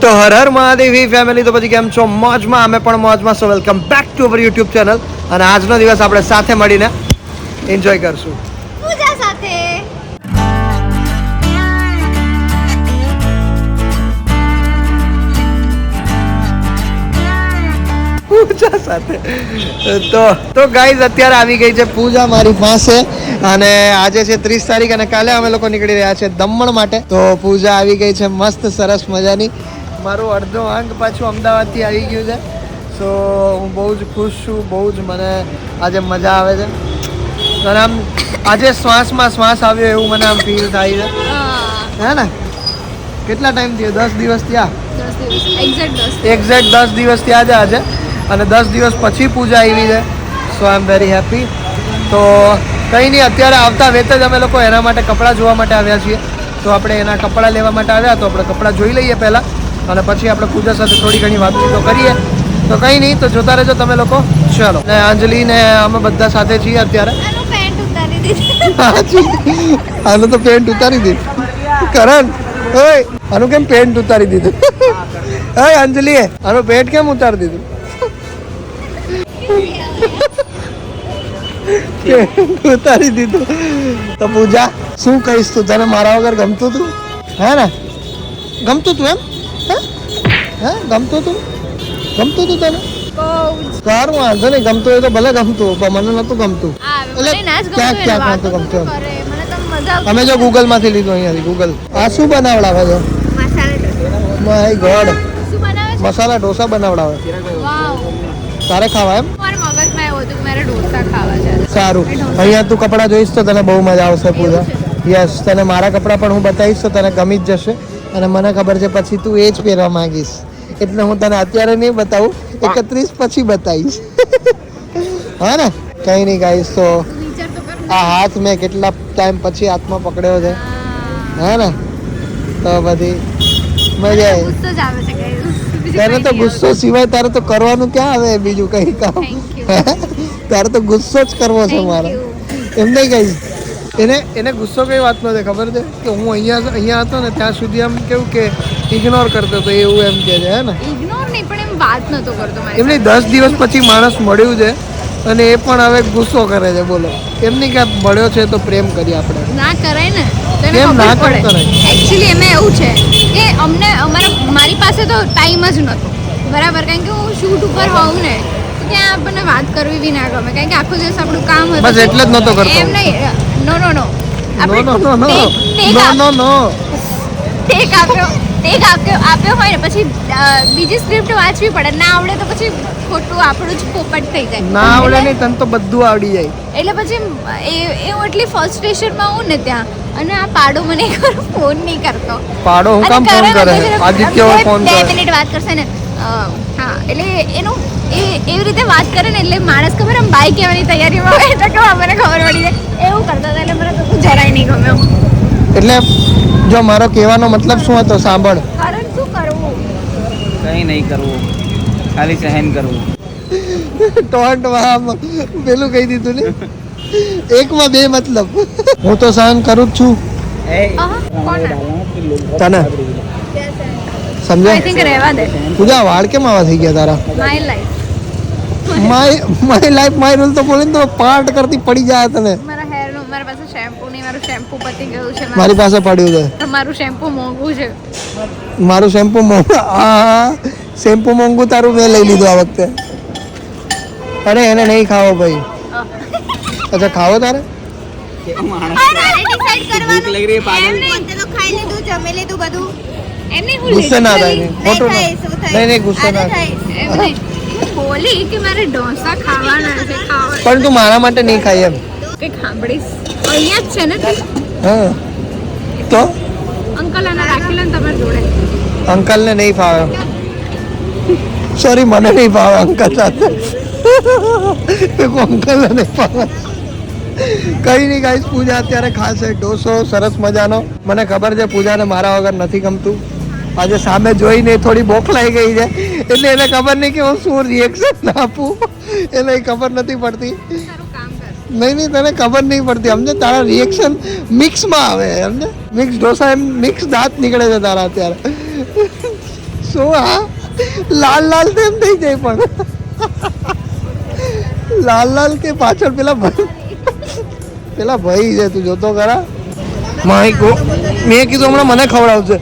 તો હર હર મહાદેવી ફેમિલી, તો પછી કેમ છો? મોજમાં? અમે પણ મોજમાં. સો welcome back to our YouTube channel. અને આજનો દિવસ આપણે સાથે મળીને એન્જોય કરશું પૂજા સાથે. પૂજા સાથે તો ગાઈઝ અત્યારે આવી ગઈ છે પૂજા મારી પાસે. અને આજે છે 30 તારીખ અને કાલે અમે લોકો નીકળી રહ્યા છે દમણ માટે. તો પૂજા આવી ગઈ છે મસ્ત સરસ મજાની. મારું અડધો અંગ પાછું અમદાવાદથી આવી ગયું છે. સો હું બહુ જ ખુશ છું, બહુ જ મને આજે મજા આવે છે. અને આમ આજે શ્વાસમાં શ્વાસ આવ્યો એવું મને આમ ફીલ થાય છે. હે ને? કેટલા ટાઈમ થયો? 10 દિવસ થયા. 10 દિવસ એક્ઝેક્ટ 10 દિવસ થયા છે આજે. અને 10 દિવસ પછી પૂજા આવી છે. સો આઈ એમ વેરી હેપી. તો કંઈ નહીં, અત્યારે આવતા વેત જ અમે લોકો એના માટે કપડાં જોવા માટે આવ્યા છીએ. તો આપણે એના કપડાં લેવા માટે આવ્યા. તો આપણે કપડાં જોઈ લઈએ પહેલાં, અને પછી આપણે પૂજા સાથે થોડી ઘણી વાતચીતો કરીએ. તો કંઈ નહીં, તો જોતા રહેજો તમે લોકો. ચલો. ને અંજલિ ને અમે બધા સાથે છીએ અત્યારે. આનું પેન્ટ ઉતારી દીધું. આનું તો પેન્ટ ઉતારી દીધું. કરણ, ઓય આનું કેમ પેન્ટ ઉતારી દીધું? ઓય અંજલિએ આનું પેન્ટ કેમ ઉતારી દીધું? ઉતારી દીધું. તો પૂજા, શું કહીશ તું? તને મારા વગર ગમતું તું? હે ને? ગમતું તું એમ? હે ગમતું તું? ગમતું તું તને? સારું, વાંધો નહીં. ગમતું હોય તો ભલે ગમતું, પણ મને નતું ગમતું. ક્યાંક ક્યાંક નતું ગમતું. અમે જો ગૂગલ માંથી લીધું, અહીંયાથી ગૂગલ. આ શું બનાવડાવે છે? My God, masala dosa બનાવડાવે. તારે ખાવા એમ? સારું. અહીંયા તું કપડાં જોઈશ તો તને બહુ મજા આવશે પૂજા. યસ, તને મારા કપડાં પણ હું બતાવીશ તો તને ગમી જ જશે. અને મને ખબર છે પછી તું એ જ પહેરવા માંગીશ. એટલે હું તને અત્યારે નહીં બતાવું, 31 પછી બતાવીશ. હા ને? કંઈ નહીં ગાઈશ. તો આ હાથ મેં કેટલા ટાઈમ પછી હાથમાં પકડ્યો છે. હા ને? તો બધી મજા આવી. ત્યારે તો ગુસ્સો સિવાય તારે તો કરવાનું ક્યાં આવે બીજું કઈ કામ? તારે તો ગુસ્સો જ કરવો છે મારે. એમ નહીં કહીશ. એને ગુસ્સો કઈ વાતનો છે ખબર છે? કે હું અહીંયા હતો ને ત્યાં સુધી આમ કેવું કે ઇગ્નોર કરતો હતો એવું એમ કે છે. હે ને? ઇગ્નોર નહીં, પણ એમ વાત નતો કરતો. એમની 10 દિવસ પછી માણસ મળ્યું છે અને એ પણ હવે ગુસ્સો કરે છે. બોલો, એમ નહીં કે મળ્યો છે તો પ્રેમ કરીએ આપણે. ના કરાય ને. કેમ ના કરાય? એકચ્યુઅલી એમાં એવું છે કે મારી પાસે તો ટાઈમ જ નહોતો, બરાબર. કારણ કે હું શૂટ ઉપર હોઉં ને ત્યાં આપણને વાત કરવી બી ના ગમે, કારણ કે આખો દિવસ આપણું કામ હતું. બસ એટલે જ નહોતો કરતો. એમ નહીં. નો આપ્યો હોય ને પછી બીજી સ્ક્રિપ્ટ વાંચવી પડે. ના આવડે તો પછી ખોટું આપણું જ પોપટ થઈ જાય. ના આવડે નહીં, તને તો બધું આવડી જાય. એટલે પછી હું એટલી ફ્રસ્ટ્રેશનમાં હું ને ત્યાં. અને આ પાડો મને ફોન નહીં કરતો. પાડો હું કામ ફોન કરે? આદિત્ય ફોન કરે. 2 મિનિટ વાત કરશે ને. હા, એટલે એનું એવી રીતે વાત કરે ને એટલે માણસ ખબર આમ બાઈ કહેવાની તૈયારીમાં હોય તો કે મને ખબર પડી જાય એવું કરતા હતા. એટલે મને તો જરાય નહીં ગમે. એટલે જો મારો કહેવાનો મતલબ શું હતો સાંભળ. કારણ શું કરવું? કંઈ નહીં કરવું, ખાલી સહન કરવું. ટોન્ટમાં પેલું કહી દીધું ને, એકમાં બે મતલબ. હું તો સહન કરું જ છું. તને સમજાય? આઈ થિંક રહેવા દે. પૂજા, વાળ કેમ આવા થઈ ગયા તારા? My life my life my rule તો બોલીને તો પાર્ટ કરતી પડી જાય તને. મારા હેરનું મારા પાસે શેમ્પુ નહીં. મારું શેમ્પુ પતી ગયું છે. મારી પાસે પડ્યું છે. તમારું શેમ્પુ મોંઘું છે. મારું શેમ્પુ મોંઘું? હા, શેમ્પુ મોંઘું તારું મેં લઈ લીધું આ વખતે. અરે એને નહીં ખાવો ભાઈ. અચ્છા, ખાવો તારે? ગુસ્સે ના થાય. ખોટું નહીં, ગુસ્સે ના થાય. બોલી કે મારે ઢોસા ખાવાના છે. પણ તું મારા માટે નહીં ખાઈ એમ કે સાંભળીશ. અહીંયા જ છે ને તું? હા, તો અંકલ આને રાખેલા ને તમારી જોડે. અંકલને નહીં ફાવે. સોરી, મને નહીં ફાવે અંકલ સાથે. અંકલને નહીં ફાવે. કઈ નહીં ગાઈસ, પૂજા અત્યારે ખાશે ઢોસો સરસ મજાનો. મને ખબર છે પૂજાને મારા વગર નથી ગમતું. આજે સામે જોઈને થોડી બોખલાઈ ગઈ છે એટલે એને ખબર નહીં કે હું શું રિએક્શન આપું. એને ખબર નથી પડતી. નહીં, તને ખબર નહીં પડતી. સમજે? તારા રિએક્શન મિક્સમાં આવે. સમજે? મિક્સ ઢોસા એમ મિક્સ દાંત નીકળે છે તારા અત્યારે. શું હા લાલ લાલ તેમ થઈ જાય પણ લાલ લાલ કે પાછળ પેલા ભાઈ છે તું જોતો ખરા માય ગો મેં કીધું હમણાં મને ખવડાવશે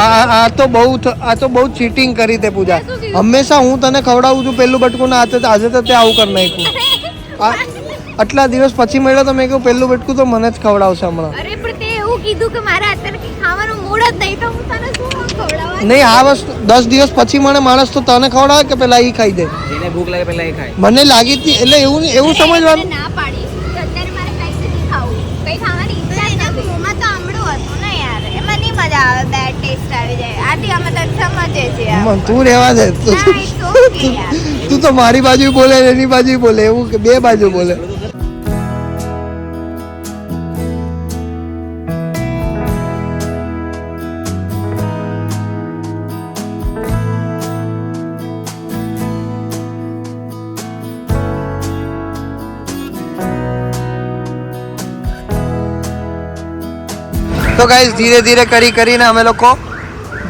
આ તો બહુ ચીટિંગ કરી તે પૂજા હંમેશા હું તને ખવડાવું છું પેલું બટકું ના હાથે આજે તો તે આવું કરી નાખ્યું આટલા દિવસ પછી મળ્યો તો મેં કહ્યું પેલું બટકું તો મને જ ખવડાવશે હમણાં અરે પણ તે એવું કીધું કે મારા અત્યારે ખાવાનું મૂડ જ નહીં તો હું તને શું ખવડાવવા નહીં આ વસ્તુ 10 દિવસ પછી મને માણસ તો તને ખવડાવે કે પેલા એ ખાઈ દે જેને ભૂખ લાગે પેલા એ ખાય મને લાગી હતી એટલે એવું સમજવાનું ના પાડી કે અત્યારે મારે કંઈ નથી ખાવું કંઈ ખાવાની ઈચ્છા જ નથી મોમાં તો આમળું હતું ને યાર એમાં નહીં મજા આવે બેડ ટેસ્ટ આવી જાય આથી અમે તો સમજે છે તું રહેવા દે તું તો મારી બાજુ બોલે એની બાજુ બોલે એવું કે બે બાજુ બોલે તો ગાઈસ ધીરે ધીરે કરીને અમે લોકો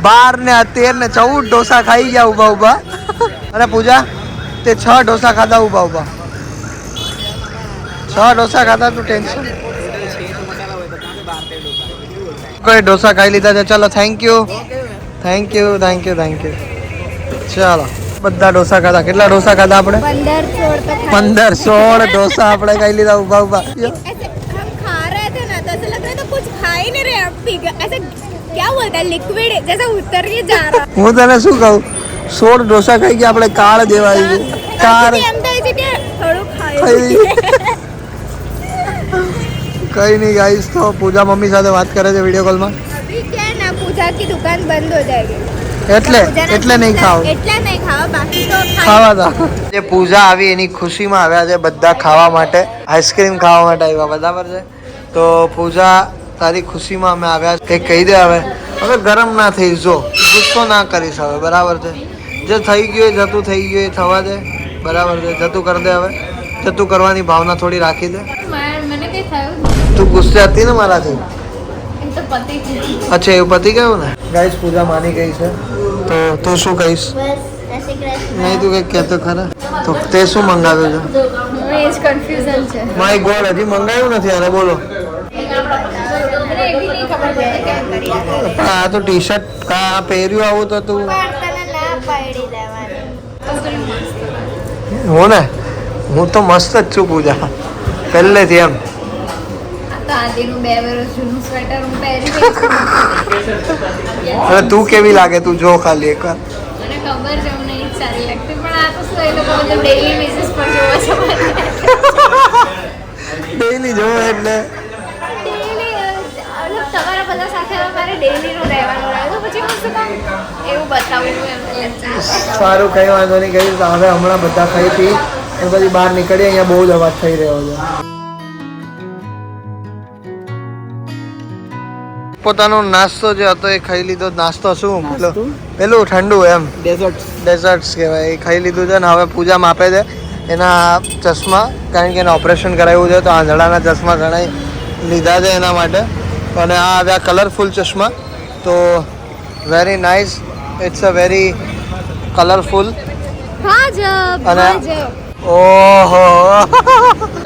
12 ને 13 ને 14 ઢોસા ખાઈ ગયા ઊભા ઊભા અને પૂજા તે 6 ઢોસા ખાધા ઊભા ઊભા 6 ઢોસા ખાધા તું ટેન્શન કોઈ ઢોસા ખાઈ લીધા છે ચલો થેન્ક યુ ચાલો બધા ઢોસા ખાધા કેટલા ઢોસા ખાધા આપણે 15-16 ઢોસા આપણે ખાઈ લીધા ઊભા ઊભા क्या बोलता है लिक्विड जैसा उतर के जा रहा હું તને શું કહું 16 ઢોસા ખાઈ ગયા આપણે કાળ જેવા આવી ગયું કાર अंदर से क्या थोड़ा ખાઈ કઈ નહીં ગાઈસ તો પૂજા મમ્મી સાથે વાત કરે છે વિડીયો કોલમાં अभी क्या है ना पूजा की दुकान बंद हो जाएगी એટલે નહીં ખાવ એટલે નહીં ખાવા બાકી તો ખાવા દા જે પૂજા આવી એની ખુશીમાં આવ્યા છે બધા ખાવા માટે આઈસ્ક્રીમ ખાવા માટે આવ્યા બરાબર છે તો પૂજા તારી ખુશીમાં અમે આવ્યા કંઈક કહી દે હવે ગરમ ના થઈશ જો ગુસ્સો ના કરીશ હવે બરાબર છે જે થઈ ગયું એ જતું થઈ ગયું એ થવા દે બરાબર છે જતું કરી દે હવે જતું કરવાની ભાવના થોડી રાખી દે મને કઈ થયું તું ગુસ્સે હતી ને મારાથી એમ તો પતિ અચ્છા એવું પતી ગયું ને ગાઈસ પૂજા માની ગઈ છે તો તું શું કહીશ નહીં તું કંઈક કહેતો ખરા તો તે શું મંગાવ્યું છે એ જ કન્ફ્યુઝન છે માય ગોડ હજી મંગાવ્યું નથી અરે બોલો મને એવી નહીં ખબર પડે કેમ કરી પણ આ તો ટી શર્ટ કા પહેર્યું આવું તો તું તને ના પાડી લેવાની હું ને હું તો મસ્ત જ છું પૂજા પહેલેથી એમ તો આદિનું 2 વર્ષ જૂનું સ્વેટર હું પહેરી હવે તું કેવી લાગે તું જો ખાલી એકવાર મને ખબર છે અમને એ સારી લાગતી પણ આ તો શું એ લોકો મતલબ ડેઈલી બેસિસ પર જોવો છો ડેઈલી જો એટલે તમારા બધા સાથે મારે ડેઈલીનું રહેવાનું રહે તો પછી હું શું કામ એવું બતાવું એમ સારું કઈ વાંધો નહીં કહીશ હવે હમણાં બધા ખાઈ પી અને પછી બહાર નીકળીએ અહીંયા બહુ જ અવાજ થઈ રહ્યો છે પોતાનો નાસ્તો જે હતો એ ખાઈ લીધો નાસ્તો શું પેલું ઠંડુ એમ ડેઝર્ટ્સ કહેવાય એ ખાઈ લીધું છે ને હવે પૂજામાં આપે છે એના ચશ્મા કારણ કે એને ઓપરેશન કરાવ્યું છે તો આંધળાના ચશ્મા ઘણા લીધા છે એના માટે અને આ આવ્યા કલરફુલ ચશ્મા તો very nice it's a very colourful અને ઓહો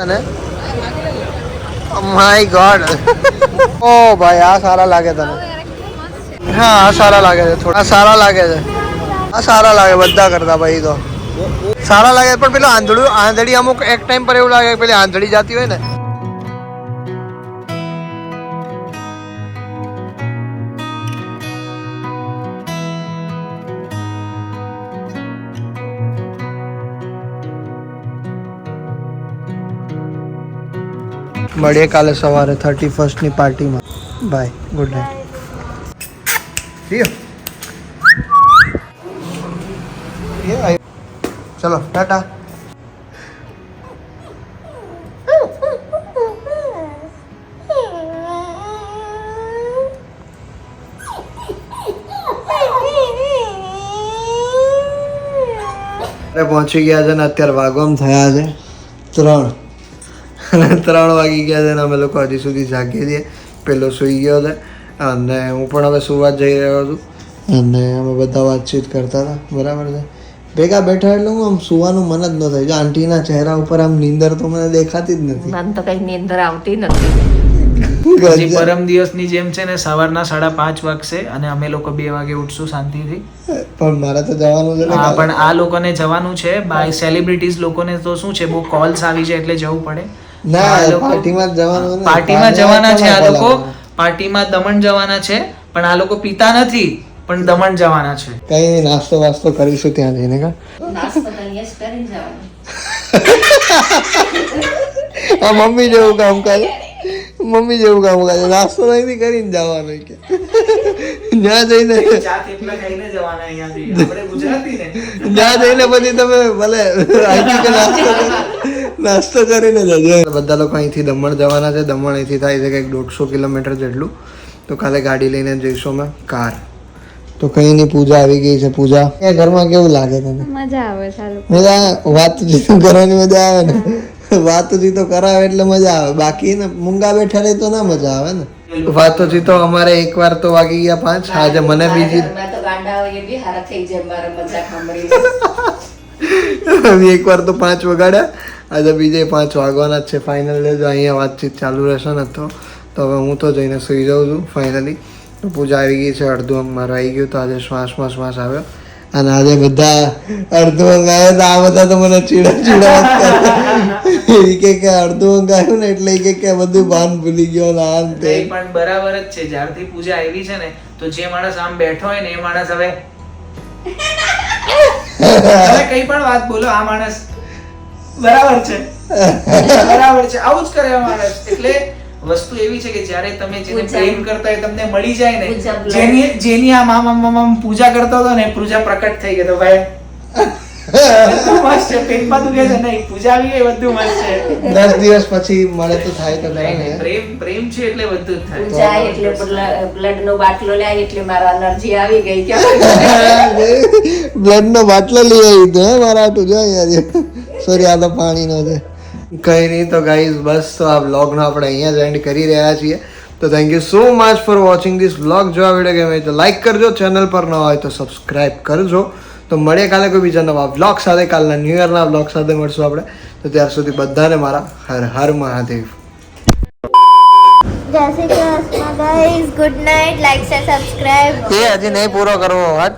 અને માય ગોડ ઓ ભાઈ આ સારા લાગે તને હા આ સારા લાગે છે થોડા સારા લાગે છે આ સારા લાગે બધા કરતા ભાઈ તો સારા લાગે પણ પેલું આંધળી અમુક એક ટાઈમ પર એવું લાગે કે પેલી આંધળી જાતી હોય ને મળીએ કાલે સવારે 31st ની પાર્ટીમાં બાય ગુડ નાઇટ ચલો ટાટા પહોંચી ગયા છે ને અત્યારે વાગોમ થયા છે 3 વાગી ગયા છે ને અમે લોકો હજી સુધી જાગીએ છીએ પેલો સૂઈ ગયો છે અને હું પણ હવે સુવા જઈ રહ્યો છું અને અમે બધા વાતચીત કરતા હતા, બરાબર છે. ભેગા બેઠા એટલે હું આમ સુવાનું મન જ ન થાય. જો આંટીના ચહેરા ઉપર આમ નીંદર તો મને દેખાતી જ નથી. મને તો કઈ નીંદર આવતી નથી. હજી પરમ દિવસની જેમ છે ને સવારના 5:30 વાગશે અને અમે લોકો 2 વાગે ઉઠશું શાંતિથી. પણ મારે તો જવાનું છે ને હા, કાલે. પણ આ લોકોને જવાનું છે બાય સેલિબ્રિટીઝ લોકોને તો શું છે બહુ કોલ્સ આવી છે એટલે જવું પડે. ના આ લોકો પાર્ટીમાં જ જવાનું ને. પાર્ટીમાં કાલે જવાના છે આ કોના લોકો, બોલાવવાના? પાર્ટીમાં દમણ જવાના છે પણ આ લોકો પીતા નથી પણ દમણ જવાના છે. કઈ નહીં, નાસ્તો વાસ્તો કરીશું ત્યાં જઈને કા. નાસ્તો તો અહીંયા જ કરીને જવાનું. આ મમ્મી જેવું કામ કરે, મમ્મી જેવું કામ કરે. નાસ્તો નહીં કરીને જવાનું કે ત્યાં જઈને ચા થેપલા ખાઈને જવાના અહીંયાથી. આપણે ગુજરાતી ને. ત્યાં જઈને પછી તમે ભલે અહીંથી કે નાસ્તો કરીને જજો. બધા લોકો અહીંથી દમણ જવાના છે. દમણ અહીંથી થાય છે કંઈક 150 કિલોમીટર જેટલું. તો કાલે ગાડી લઈને જઈશું અમે કાર. તો કઈ નહીં, પૂજા આવી ગઈ છે. પૂજા એ ઘરમાં કેવું લાગે તને? મજા આવે ચાલુ. મજા વાતચીત કરવાની મજા આવે ને. વાતચીતો કરાવે એટલે મજા આવે, બાકી ને મૂંગા બેઠા રહે તો ના મજા આવે ને. વાતચીતો અમારે એકવાર તો વાગી ગયા 5. આજે મને બીજી ઘરમાં તો ગાંડા હોય એ બી હારા થઈ જાય મારા મજાક સાંભળીને. એકવાર તો 5 વગાડ્યા, આજે બીજે 5 વાગવાના જ છે. ફાઇનલ જો અહીંયા વાતચીત ચાલુ રહેશે ને તો હવે હું તો જઈને સુઈ જાઉં છું ફાઇનલી. તો પૂજા આવી ગઈ છે, અડધું અંગ મારું આવી ગયું. તો આજે શ્વાસ આવ્યો અને આજે બધા અડધું અંગ આવ્યો તો આ બધા તો મને ચીડા એ કે અડધું અંગ આવ્યું ને એટલે કે બધું ભાન ભૂલી ગયો ને આમ તે. નહીં, પણ બરાબર જ છે. જ્યારથી પૂજા આવી છે ને તો જે માણસ આમ બેઠો હોય ને એ માણસ હવે તમે કઈ પણ વાત બોલો આ માણસ બરાબર છે, બરાબર છે, આવું જ કરે આ માણસ. એટલે વસ્તુ એવી છે કે જ્યારે તમે જેને પૂજા. પ્રેમ કરતા હોય તમને મળી જાય ને, પૂજા બોલાવે. જેની આમ પૂજા કરતો હતો ને પૂજા પ્રકટ થઈ ગયો તો ભાઈ બધું મસ્ત છે. પેટમાં દુખે છે નહીં, પૂજા આવી ગઈ, બધું મસ્ત છે. 10 દિવસ પછી મળે તો થાય તો નહીં, નહીં. પ્રેમ છે એટલે બધું જ થાય. જાય એટલે બ્લડ નો બાટલો લાય એટલે મારા એનર્જી આવી ગઈ કે બ્લડ નો બાટલો લઈ આવી તો મારા આટું જો યાર. સોરી, આ તો પાણીનો છે. કઈ નહીં, તો ગાઈઝ બસ તો આ વ્લોગનો આપણે અહીંયા જ એન્ડ કરી રહ્યા છીએ. તો thank you so much for watching this vlog. જો આ વિડીયો ગમે તો લાઈક કરજો, ચેનલ પર ન હોય તો સબસ્ક્રાઈબ કરજો. તો મળીએ કાલે કોઈ બીજા નવા વ્લોગ સાથે. કાલના ન્યૂ યરના વ્લોગ સાથે મળશું આપણે. તો ત્યાર સુધી બધાને મારા હર હર મહાદેવ. જય Shri Krishna guys, good night, like share subscribe. એ હજી નહીં પૂરો કરવો વાત.